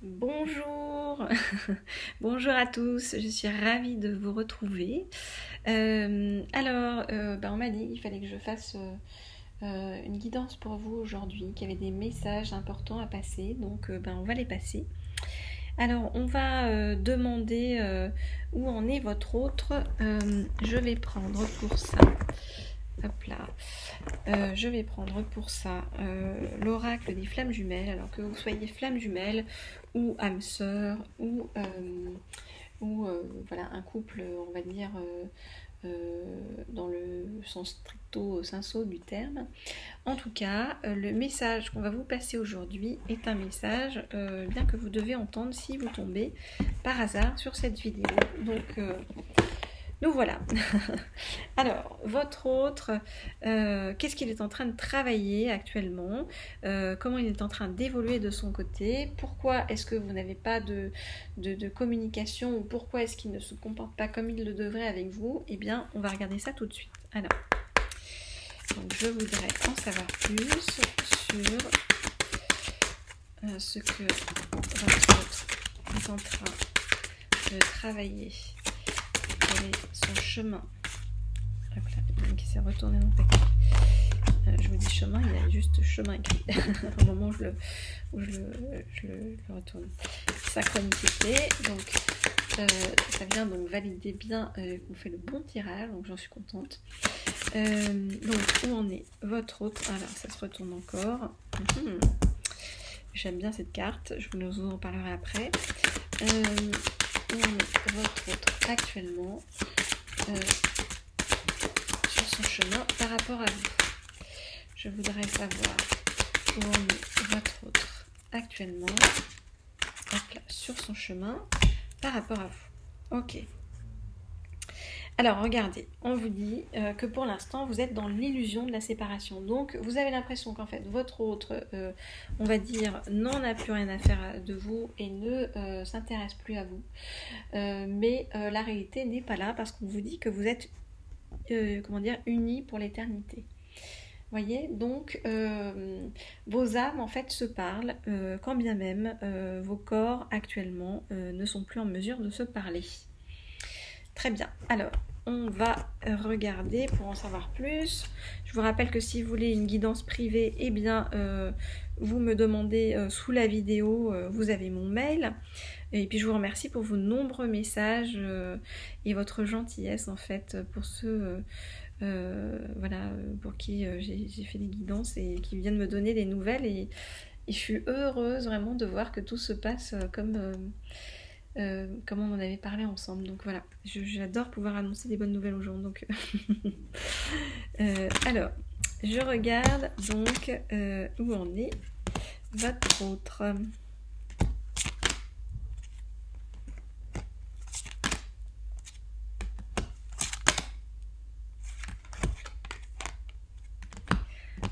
Bonjour, bonjour à tous, je suis ravie de vous retrouver. On m'a dit qu'il fallait que je fasse une guidance pour vous aujourd'hui, qu'il y avait des messages importants à passer, donc on va les passer. Alors, on va demander où en est votre autre. Je vais prendre pour ça. Hop là, je vais prendre pour ça l'oracle des flammes jumelles, alors que vous soyez flammes jumelles ou âme sœur ou voilà, un couple, on va dire, dans le sens stricto sensu du terme. En tout cas, le message qu'on va vous passer aujourd'hui est un message bien que vous devez entendre si vous tombez par hasard sur cette vidéo. Donc voilà. Alors, votre autre, qu'est-ce qu'il est en train de travailler actuellement? Comment il est en train d'évoluer de son côté? Pourquoi est-ce que vous n'avez pas de communication? Ou pourquoi est-ce qu'il ne se comporte pas comme il le devrait avec vous? Eh bien, on va regarder ça tout de suite. Alors, donc je voudrais en savoir plus sur ce que votre autre est en train de travailler. Quel est son chemin? Hop là, qui s'est retourné dans le paquet. Je vous dis chemin, il y a juste chemin écrit au moment où je le retourne. Synchronicité, donc ça vient donc valider bien qu'on fait le bon tirage, donc j'en suis contente. Donc où en est votre autre? Alors ça se retourne encore. J'aime bien cette carte, je vous en parlerai après. Où en est votre autre actuellement sur son chemin par rapport à vous? Je voudrais savoir où en est votre autre actuellement sur son chemin par rapport à vous. Ok. Alors regardez, on vous dit que pour l'instant vous êtes dans l'illusion de la séparation. Donc vous avez l'impression qu'en fait votre autre, on va dire, n'en a plus rien à faire de vous et ne s'intéresse plus à vous. Mais la réalité n'est pas là parce qu'on vous dit que vous êtes unis pour l'éternité. Voyez, donc vos âmes en fait se parlent, quand bien même vos corps actuellement ne sont plus en mesure de se parler. Très bien, alors on va regarder pour en savoir plus. Je vous rappelle que si vous voulez une guidance privée, eh bien vous me demandez sous la vidéo, vous avez mon mail. Et puis je vous remercie pour vos nombreux messages et votre gentillesse en fait pour ceux pour qui j'ai fait des guidances et qui viennent me donner des nouvelles. Et je suis heureuse vraiment de voir que tout se passe comme on en avait parlé ensemble. Donc voilà, j'adore pouvoir annoncer des bonnes nouvelles aux gens. Donc alors, je regarde donc où en est votre autre.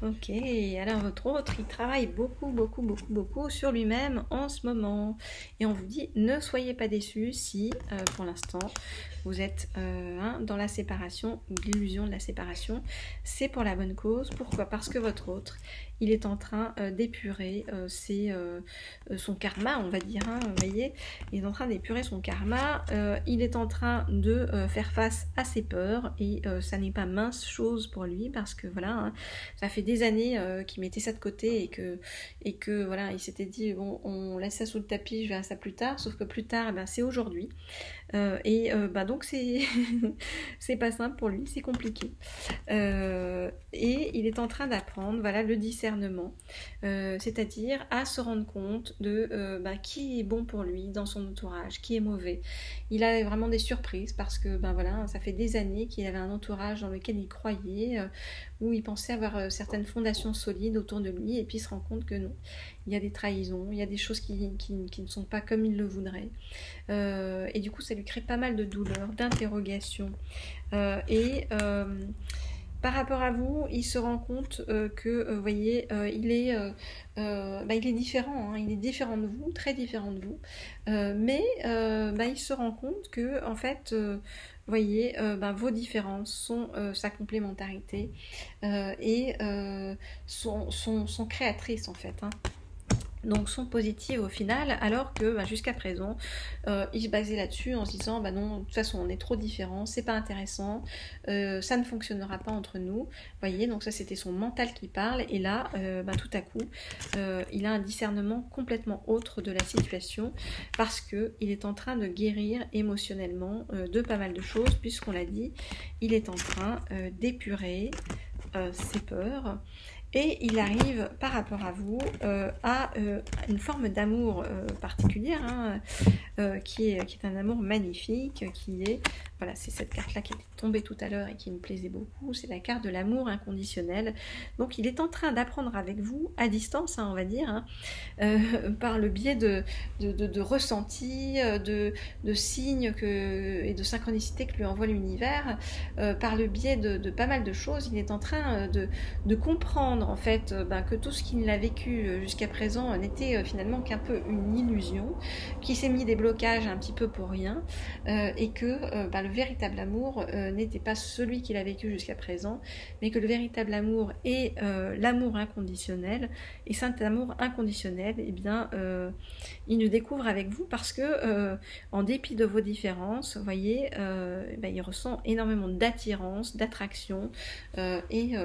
Ok, alors votre autre, il travaille beaucoup sur lui-même en ce moment. Et on vous dit, ne soyez pas déçus si, pour l'instant, vous êtes dans la séparation ou l'illusion de la séparation. C'est pour la bonne cause. Pourquoi? Parce que votre autre, il est en train d'épurer son karma, on va dire. Vous voyez, il est en train d'épurer son karma. Il est en train de faire face à ses peurs. Et ça n'est pas mince chose pour lui parce que voilà, ça fait des années qu'il mettait ça de côté et que voilà, il s'était dit bon, on laisse ça sous le tapis, je verrai ça plus tard. Sauf que plus tard, c'est aujourd'hui. Donc c'est pas simple pour lui, c'est compliqué. Et il est en train d'apprendre, voilà, le discernement, c'est-à-dire à se rendre compte de qui est bon pour lui dans son entourage, qui est mauvais. Il a vraiment des surprises parce que voilà, ça fait des années qu'il avait un entourage dans lequel il croyait, où il pensait avoir certaines fondations solides autour de lui, et puis il se rend compte que non. Il y a des trahisons, il y a des choses qui ne sont pas comme il le voudrait. Et du coup, ça lui crée pas mal de douleurs, d'interrogations. Par rapport à vous, il se rend compte que, vous voyez, il est différent, il est différent de vous, très différent de vous, mais il se rend compte que, en fait, vous voyez, vos différences sont sa complémentarité et sont créatrices, en fait. donc sont positives au final, alors que jusqu'à présent, ils se basaient là-dessus en se disant bah non, de toute façon on est trop différents, c'est pas intéressant, ça ne fonctionnera pas entre nous. Vous voyez, donc ça c'était son mental qui parle, et là, tout à coup, il a un discernement complètement autre de la situation, parce que il est en train de guérir émotionnellement de pas mal de choses, puisqu'on l'a dit, il est en train d'épurer ses peurs. Et il arrive par rapport à vous à une forme d'amour particulière, hein, qui est un amour magnifique, qui est, voilà, c'est cette carte-là qui était tombée tout à l'heure et qui me plaisait beaucoup, c'est la carte de l'amour inconditionnel. Donc il est en train d'apprendre avec vous, à distance, hein, on va dire, hein, par le biais de ressentis, de signes et de synchronicité que lui envoie l'univers, par le biais de pas mal de choses, il est en train de comprendre en fait que tout ce qu'il a vécu jusqu'à présent n'était finalement qu'un peu une illusion, qui s'est mis des blocages un petit peu pour rien, et que le véritable amour n'était pas celui qu'il a vécu jusqu'à présent, mais que le véritable amour est l'amour inconditionnel, et cet amour inconditionnel, eh bien, il nous découvre avec vous parce que en dépit de vos différences, vous voyez, il ressent énormément d'attirance, d'attraction et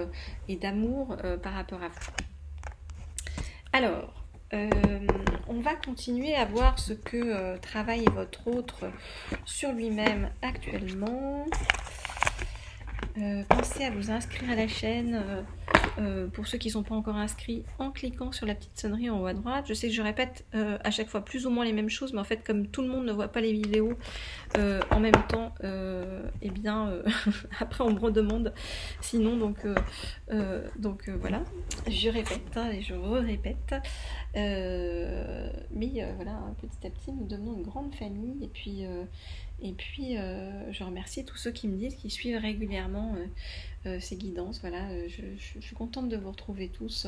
d'amour par rapport à vous. Alors, on va continuer à voir ce que travaille votre autre sur lui-même actuellement. Pensez à vous inscrire à la chaîne pour ceux qui ne sont pas encore inscrits en cliquant sur la petite sonnerie en haut à droite. Je sais que je répète à chaque fois plus ou moins les mêmes choses, mais en fait comme tout le monde ne voit pas les vidéos en même temps, après on me redemande sinon, donc voilà, je répète et je répète, mais voilà, petit à petit nous devenons une grande famille, et puis je remercie tous ceux qui me disent qu'ils suivent régulièrement ces guidances. Voilà, je suis contente de vous retrouver tous,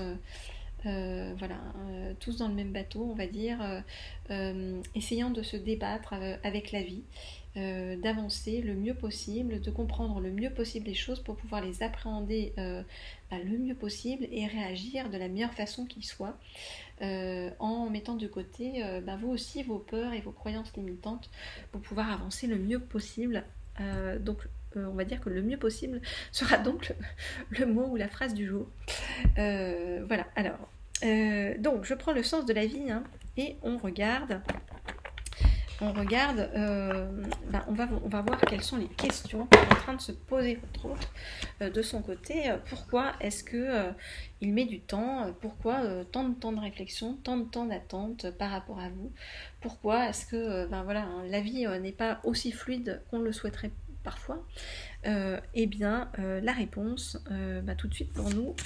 tous dans le même bateau, on va dire, essayant de se débattre avec la vie, d'avancer le mieux possible, de comprendre le mieux possible les choses pour pouvoir les appréhender le mieux possible et réagir de la meilleure façon qui soit, en mettant de côté vous aussi vos peurs et vos croyances limitantes pour pouvoir avancer le mieux possible. On va dire que le mieux possible sera donc le mot ou la phrase du jour. Voilà, alors, donc je prends le sens de la vie, hein, et on regarde, on va voir quelles sont les questions qui sont en train de se poser votre autre de son côté. Pourquoi est-ce que il met du temps? Pourquoi tant de temps de réflexion, tant de temps d'attente par rapport à vous? Pourquoi est-ce que la vie n'est pas aussi fluide qu'on le souhaiterait parfois? La réponse, tout de suite pour nous,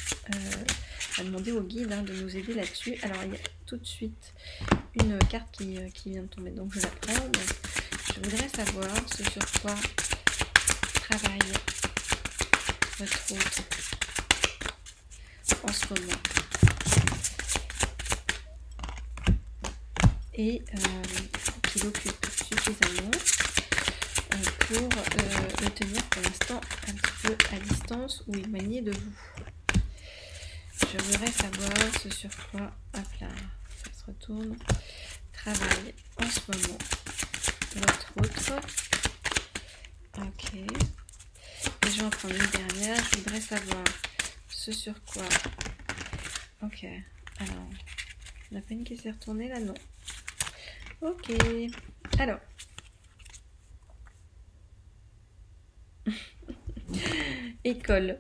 à demander au guide de nous aider là-dessus. Alors il y a tout de suite une carte qui vient de tomber, donc je la prends. Donc, je voudrais savoir ce sur quoi travaille votre autre en ce moment, et qu'il occupe suffisamment pour le tenir pour l'instant un petit peu à distance ou éloigné de vous. Je voudrais savoir ce sur quoi, hop là, ça se retourne, travaille en ce moment votre autre. Ok. Et je vais en prendre une dernière. Je voudrais savoir ce sur quoi. Ok. Alors, on n'a pas une qui s'est retournée là, non. Ok. Alors. École.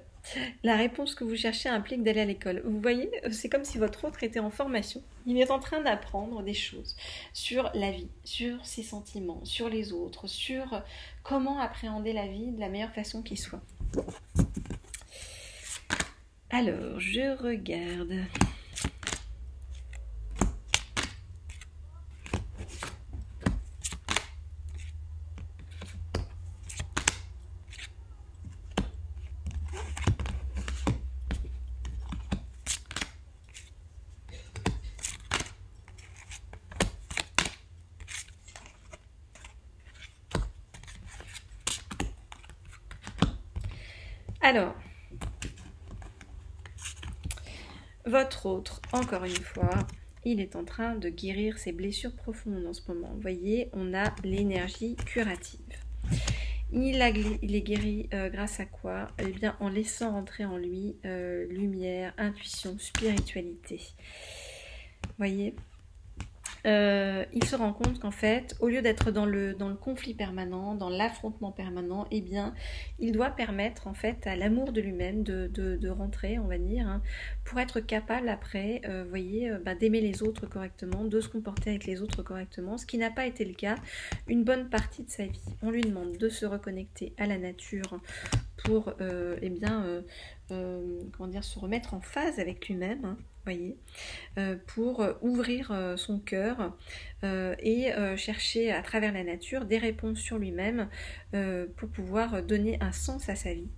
La réponse que vous cherchez implique d'aller à l'école. Vous voyez, c'est comme si votre autre était en formation. Il est en train d'apprendre des choses sur la vie, sur ses sentiments, sur les autres, sur comment appréhender la vie de la meilleure façon qui soit. Alors, je regarde. Alors, votre autre, encore une fois, il est en train de guérir ses blessures profondes en ce moment. Vous voyez, on a l'énergie curative. Il est guéri grâce à quoi? Eh bien, en laissant rentrer en lui lumière, intuition, spiritualité. Vous voyez, il se rend compte qu'en fait, au lieu d'être dans le conflit permanent, dans l'affrontement permanent, eh bien, il doit permettre en fait à l'amour de lui-même de rentrer, on va dire, hein, pour être capable après, vous voyez, d'aimer les autres correctement, de se comporter avec les autres correctement, ce qui n'a pas été le cas une bonne partie de sa vie. On lui demande de se reconnecter à la nature pour, eh bien, comment dire, se remettre en phase avec lui-même, hein, voyez, pour ouvrir son cœur et chercher à travers la nature des réponses sur lui-même pour pouvoir donner un sens à sa vie.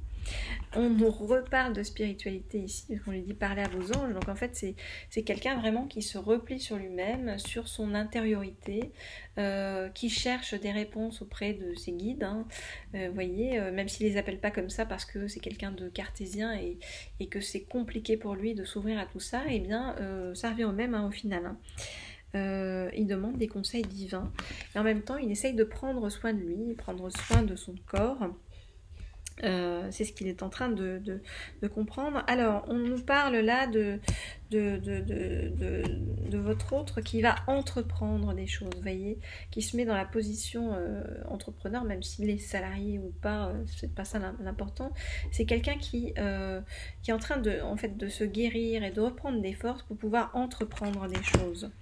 On nous reparle de spiritualité ici, parce qu'on lui dit parler à vos anges, donc en fait c'est quelqu'un vraiment qui se replie sur lui-même, sur son intériorité, qui cherche des réponses auprès de ses guides, hein, vous voyez, même s'il les appelle pas comme ça parce que c'est quelqu'un de cartésien et que c'est compliqué pour lui de s'ouvrir à tout ça, et eh bien ça revient au même, hein, au final. Hein. Il demande des conseils divins, et en même temps il essaye de prendre soin de lui, prendre soin de son corps. C'est ce qu'il est en train de comprendre. Alors, on nous parle là de votre autre qui va entreprendre des choses, vous voyez, qui se met dans la position entrepreneur, même s'il est salarié ou pas, c'est pas ça l'important. C'est quelqu'un qui est en train en fait, de se guérir et de reprendre des forces pour pouvoir entreprendre des choses.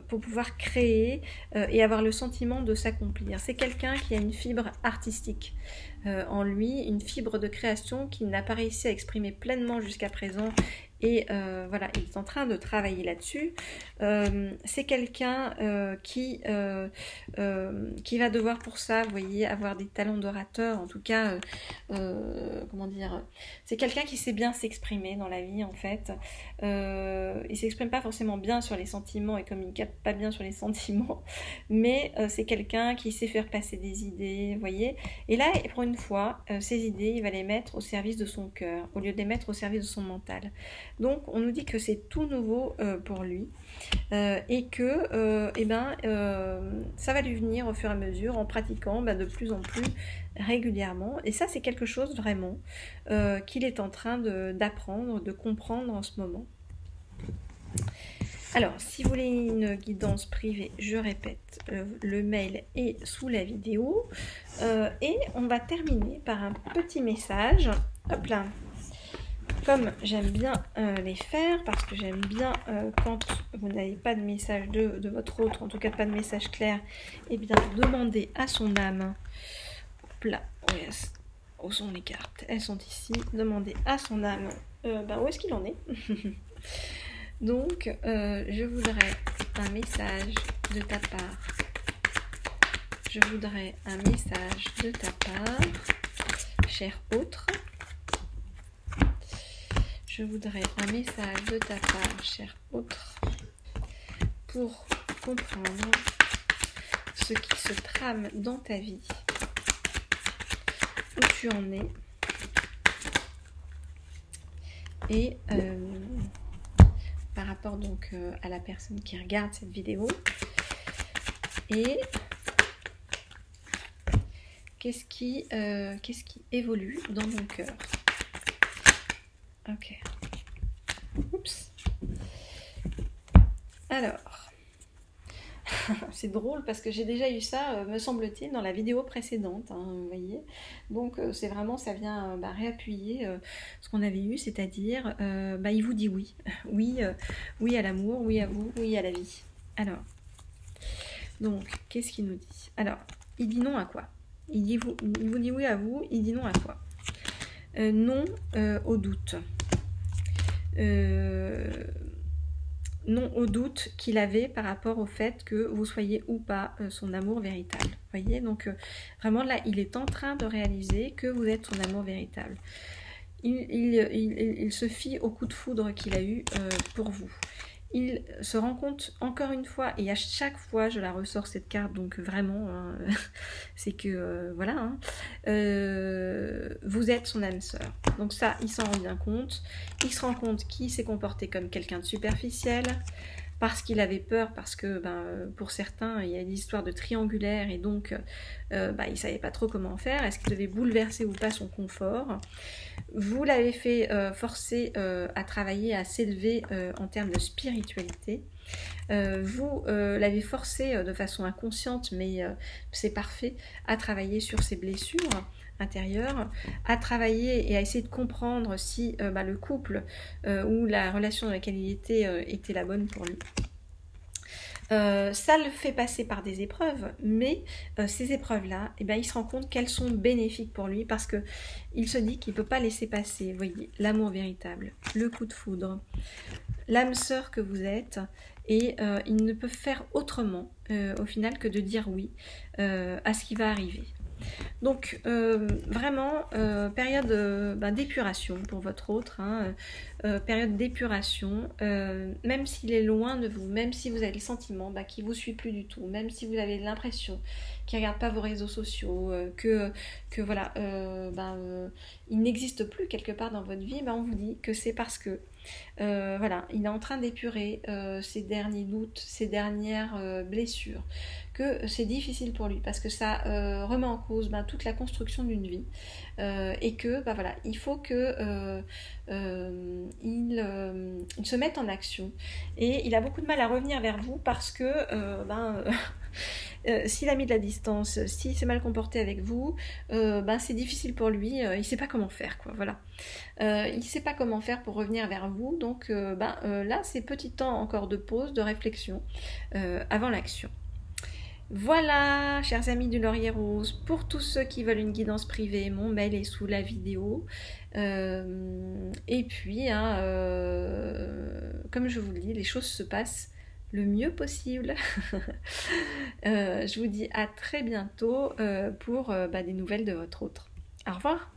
Pour pouvoir créer et avoir le sentiment de s'accomplir. C'est quelqu'un qui a une fibre artistique en lui, une fibre de création qu'il n'a pas réussi à exprimer pleinement jusqu'à présent. Et voilà, il est en train de travailler là-dessus. C'est quelqu'un qui va devoir pour ça, vous voyez, avoir des talents d'orateur. En tout cas, comment dire, c'est quelqu'un qui sait bien s'exprimer dans la vie, en fait. Il s'exprime pas forcément bien sur les sentiments et communique pas bien sur les sentiments, mais c'est quelqu'un qui sait faire passer des idées, vous voyez. Et là, pour une fois, ces idées, il va les mettre au service de son cœur, au lieu de les mettre au service de son mental. Donc on nous dit que c'est tout nouveau pour lui et que ça va lui venir au fur et à mesure en pratiquant de plus en plus régulièrement. Et ça, c'est quelque chose vraiment qu'il est en train d'apprendre, de comprendre en ce moment. Alors, si vous voulez une guidance privée, je répète, le mail est sous la vidéo. Et on va terminer par un petit message. Hop là. Comme j'aime bien les faire, parce que j'aime bien quand vous n'avez pas de message de votre autre, en tout cas pas de message clair, et bien demander à son âme, hop là, où sont les cartes? Elles sont ici, demander à son âme, où est-ce qu'il en est? Donc, je voudrais un message de ta part. Je voudrais un message de ta part, cher autre. Je voudrais un message de ta part, cher autre, pour comprendre ce qui se trame dans ta vie, où tu en es, et par rapport donc à la personne qui regarde cette vidéo, et qu'est-ce qui évolue dans mon cœur. Ok. Oups. Alors, c'est drôle parce que j'ai déjà eu ça, me semble-t-il, dans la vidéo précédente, hein, vous voyez. Donc c'est vraiment, ça vient réappuyer ce qu'on avait eu, c'est-à-dire, il vous dit oui. Oui à l'amour, oui à vous, oui à la vie. Alors, donc, qu'est-ce qu'il nous dit? Alors, il dit non à quoi? Il vous dit oui à vous, il dit non à quoi? Non au doute. Non au doute qu'il avait par rapport au fait que vous soyez ou pas son amour véritable. Vous voyez, donc vraiment là, il est en train de réaliser que vous êtes son amour véritable. Il se fie au coup de foudre qu'il a eu pour vous. il se rend compte encore une fois, et à chaque fois je la ressors cette carte, donc vraiment, hein, c'est que voilà, hein, vous êtes son âme sœur. Donc ça, il s'en rend bien compte. Il se rend compte qu'il s'est comporté comme quelqu'un de superficiel, parce qu'il avait peur, parce que pour certains, il y a l'histoire de triangulaire, et donc il ne savait pas trop comment faire. Est-ce qu'il devait bouleverser ou pas son confort? Vous l'avez fait forcer à travailler, à s'élever en termes de spiritualité. Vous l'avez forcé de façon inconsciente, mais c'est parfait, à travailler sur ses blessures intérieures, à travailler et à essayer de comprendre si le couple ou la relation dans laquelle il était la bonne pour lui. Ça le fait passer par des épreuves, mais ces épreuves-là, il se rend compte qu'elles sont bénéfiques pour lui, parce qu'il se dit qu'il ne peut pas laisser passer, vous voyez, l'amour véritable, le coup de foudre, l'âme sœur que vous êtes, et il ne peut faire autrement, au final, que de dire oui à ce qui va arriver. Donc vraiment période d'épuration pour votre autre, hein, période d'épuration, même s'il est loin de vous, même si vous avez le sentiment qu'il ne vous suit plus du tout, même si vous avez l'impression qu'il ne regarde pas vos réseaux sociaux, que voilà, il n'existe plus quelque part dans votre vie, on vous dit que c'est parce que voilà, il est en train d'épurer ses derniers doutes, ses dernières blessures, que c'est difficile pour lui, parce que ça remet en cause toute la construction d'une vie, et que voilà, il faut que il se mette en action, et il a beaucoup de mal à revenir vers vous, parce que s'il a mis de la distance, s'il s'est mal comporté avec vous, c'est difficile pour lui, il ne sait pas comment faire, quoi, voilà. Il ne sait pas comment faire pour revenir vers vous, donc là c'est petit temps encore de pause, de réflexion avant l'action. Voilà, chers amis du Laurier Rose, pour tous ceux qui veulent une guidance privée, mon mail est sous la vidéo. Et puis, comme je vous le dis, les choses se passent le mieux possible. Je vous dis à très bientôt pour des nouvelles de votre autre. Au revoir.